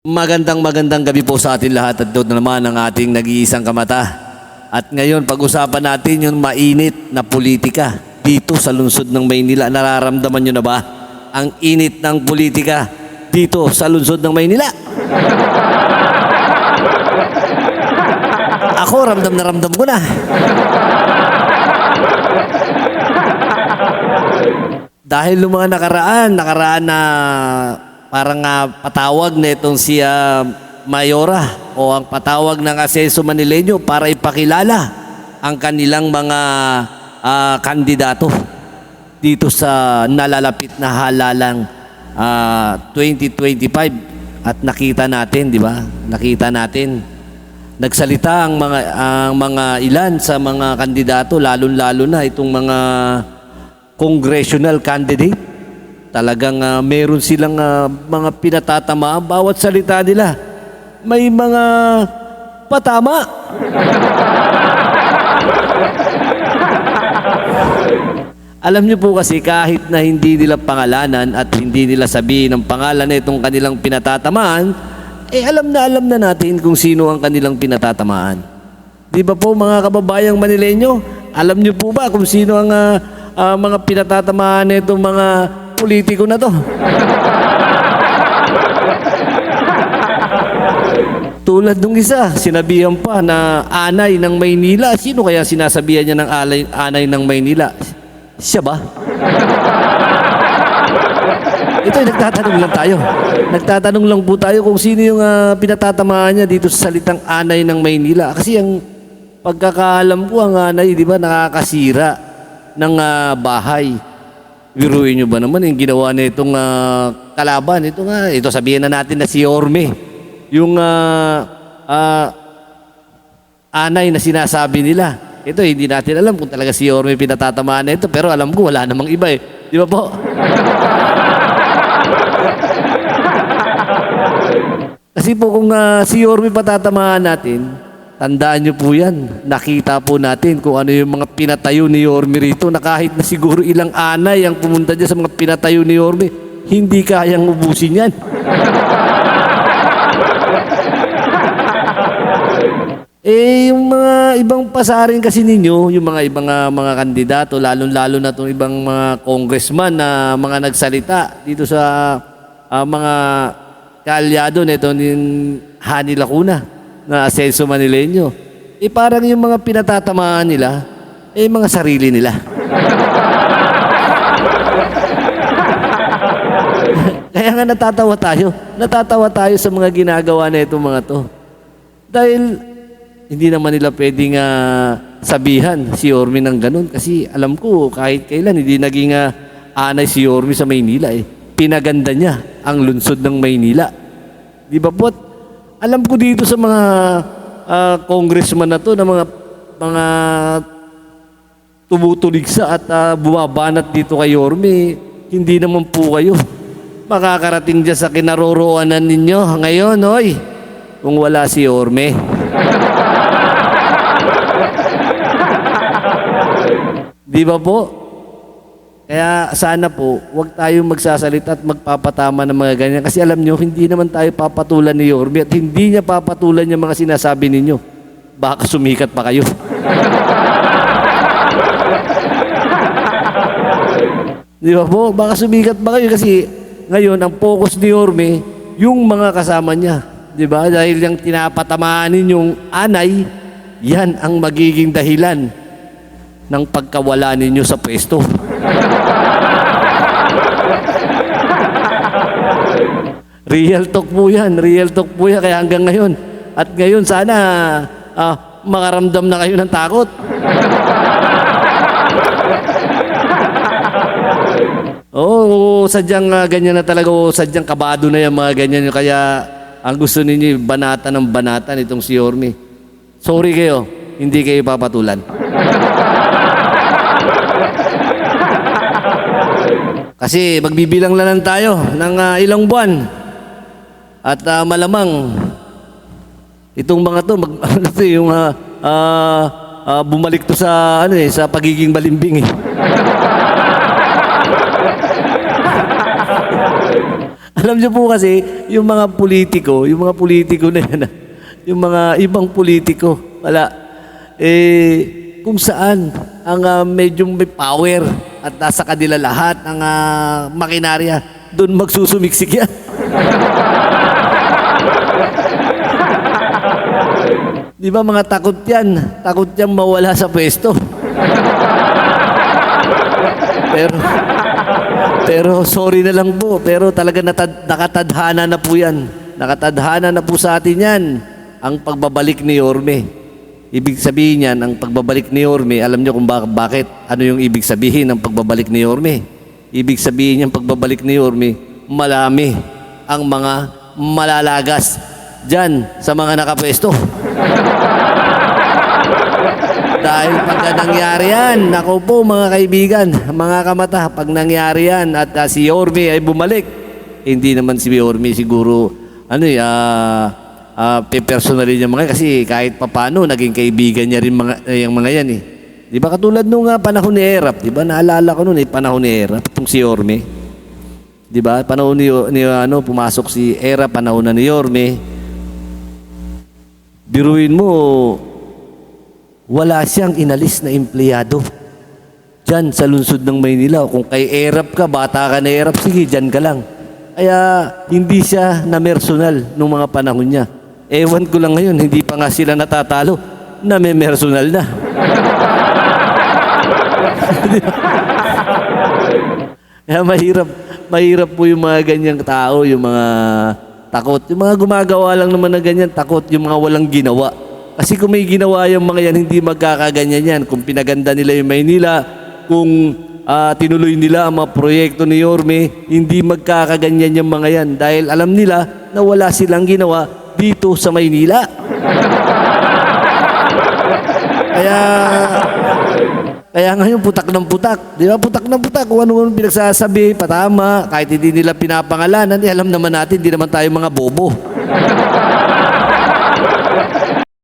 Magandang gabi po sa atin lahat at doon naman ang ating nag-iisang kamata. At ngayon pag-usapan natin yung mainit na politika dito sa lungsod ng Maynila. Nararamdaman nyo na ba ang init ng politika dito sa lungsod ng Maynila? Ako ramdam na ramdam ko na. Dahil yung mga nakaraan na parang patawag na itong si Mayora o ang patawag ng Asenso Manileño para ipakilala ang kanilang mga kandidato dito sa nalalapit na halalang 2025. At nakita natin, di ba? Nakita natin. Nagsalita ang mga ilan sa mga kandidato, lalo-lalo na itong mga congressional candidate. Talagang meron silang mga pinatatamaan. Bawat salita nila, may mga patama. Alam niyo po kasi kahit na hindi nila pangalanan at hindi nila sabihin ang pangalan na itong kanilang pinatatamaan, alam na natin kung sino ang kanilang pinatatamaan. Di ba po mga kababayang Manileño? Alam niyo po ba kung sino ang mga pinatatamaan na itong mga politiko na to? Tulad nung isa, sinabihan pa na anay ng Maynila. Sino kaya sinasabihan niya ng anay ng Maynila? Siya ba? Ito ay nagtatanong lang tayo. Nagtatanong lang po tayo kung sino yung pinatatamaan niya dito sa salitang anay ng Maynila. Kasi ang pagkakaalam ko, ang anay, di ba, nakakasira ng bahay. Biruin nyo ba naman yung ginawa na itong kalaban? Ito sabihin na natin na si Yorme. Yung anay na sinasabi nila. Ito hindi natin alam kung talaga si Yorme pinatatamaan na ito. Pero alam ko wala namang iba eh. Di ba po? Kasi po kung si Yorme patatamaan natin, tandaan nyo po yan. Nakita po natin kung ano yung mga pinatayo ni Yorme rito na kahit na siguro ilang anay ang pumunta dyan sa mga pinatayo ni Yorme, hindi kayang ubusin yan. Yung mga ibang pasarin kasi ninyo, yung mga ibang mga kandidato, lalo-lalo na itong ibang mga congressman na mga nagsalita dito sa mga kaalyado na ito ni Hani Lacuna na Asenso Manileño, parang yung mga pinatatamaan nila, mga sarili nila. Kaya nga natatawa tayo sa mga ginagawa na itong mga to. Dahil hindi naman nila pwedeng sabihan si Yorme ng ganun. Kasi alam ko, kahit kailan, hindi naging anay si Yorme sa Maynila eh. Pinaganda niya ang lungsod ng Maynila. Di ba po? Alam ko dito sa mga congressman na to, na mga tumutuligsa at bumabanat dito kay Yorme, hindi naman po kayo makakarating dyan sa kinaroroonan ninyo ngayon, oy, kung wala si Yorme. Di ba po? Kaya sana po, huwag tayong magsasalita at magpapatama ng mga ganyan. Kasi alam nyo, hindi naman tayo papatulan ni Yorme at hindi niya papatulan yung mga sinasabi ninyo. Baka sumikat pa kayo. Di ba po? Baka sumikat pa kayo kasi ngayon, ang focus ni Yorme, yung mga kasama niya. Di ba? Dahil yung tinapatamaan ninyong anay, yan ang magiging dahilan ng pagkawala ninyo sa pwesto. Real talk po yan. Real talk po yan. Kaya hanggang ngayon. At ngayon sana makaramdam na kayo ng takot. Oo, sadyang ganyan na talaga. Sadyang kabado na yung mga ganyan. Kaya ang gusto ninyo, banatan ng banatan itong si Yorme. Sorry kayo. Hindi kayo papatulan. Kasi magbibilang lang tayo ng ilang buwan. At malamang itong mga to yung bumalik to sa sa pagiging balimbing eh. Alam niyo po kasi, yung mga politiko na yan, yung mga ibang politiko, wala, kung saan ang medyo may power at nasa kanila lahat ng makinarya, doon magsusumiksik yan. Di ba mga takot yan? Takot yan mawala sa pwesto. Pero sorry na lang po, pero talaga nakatadhana na po yan. Nakatadhana na po sa atin yan ang pagbabalik ni Yorme. Ibig sabihin yan, ang pagbabalik ni Yorme, alam niyo kung bakit, ano yung ibig sabihin ng pagbabalik ni Yorme? Ibig sabihin yung pagbabalik ni Yorme, malami ang mga malalagas dyan sa mga nakapwesto. Dahil pagka nangyari yan, naku po mga kaibigan, mga kamata, pag nangyari yan at si Yorme ay bumalik, hindi naman si Yorme siguro, pe-personally niya mga kasi kahit papano, naging kaibigan niya rin yung mga yan eh. Di ba katulad nung panahon ni Erap, di ba naalala ko noon panahon ni Erap, itong si Yorme. Di ba panahon pumasok si Erap, panahon na ni Yorme. Biruin mo, wala siyang inalis na empleyado dyan sa lungsod ng Maynila. Kung kay Erap ka, bata ka na Erap, sige, dyan ka lang. Kaya hindi siya na-personal nung mga panahon niya. Ewan ko lang ngayon, hindi pa nga sila natatalo na may personal na. Kaya mahirap po yung mga ganyang tao, yung mga takot. Yung mga gumagawa lang naman na ganyan, takot yung mga walang ginawa. Kasi kung may ginawa yung mga yan, hindi magkakaganyan yan. Kung pinaganda nila yung Maynila, kung tinuloy nila ang mga proyekto ni Yorme, hindi magkakaganyan yung mga yan. Dahil alam nila na wala silang ginawa dito sa Maynila. Kaya ngayon putak ng putak. Di ba? Putak ng putak. Kung ano pinagsasabi, patama. Kahit hindi nila pinapangalanan, alam naman natin, hindi naman tayo mga bobo.